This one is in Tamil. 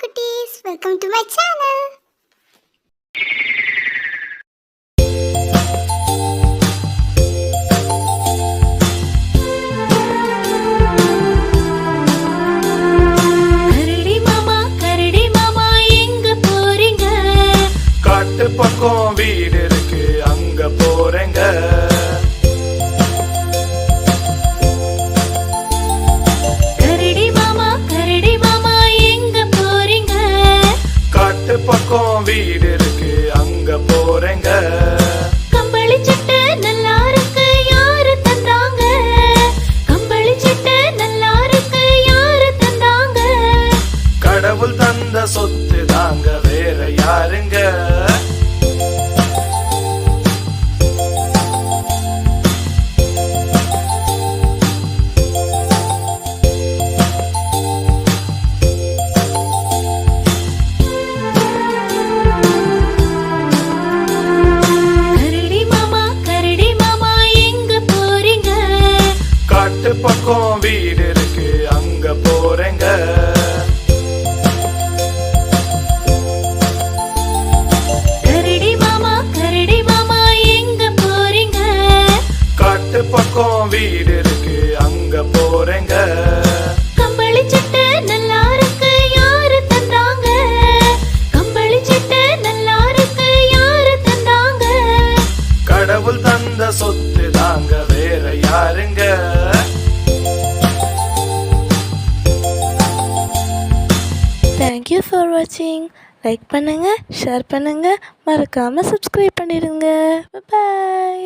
குட்டீஸ், வெல்கம் டு மை சேனல். கரடி மாமா எங்க போறீங்க? காட்டு பக்கம் வீடு இருக்கு, அங்க போறேங்க. கரடி மாமா எங்க போறீங்க? காட்டு பக்கம் வீடு இருக்கு, அங்க போறேங்க. கம்பளி சட்டை நல்லா இருக்கு, யாரு தந்தாங்க? கம்பளி சட்டை நல்லா இருக்கு, யாரு தந்தாங்க? கடவுள் தந்த சொத்து தாங்க, வேற யாருங்க? கரடி மாமா எங்க போறீங்க? காட்டு பக்கம் வீடு இருக்கு, அங்க போறேங்க. கரடி மாமா எங்க போறீங்க? காட்டு பக்கம் வீடு இருக்கு, அங்க போறேங்க. கம்பளி சட்டை நல்லா இருக்கு, யாரு தந்தாங்க? கம்பளி சட்டை நல்லா இருக்கு, யாரு தந்தாங்க? கடவுள் தந்த சொத்து தாங்க, வேற யாருங்க? Thank you for watching. Like பண்ணுங்க, ஷேர் பண்ணுங்க, மறக்காம சப்ஸ்கிரைப் பண்ணிடுங்க. Bye bye.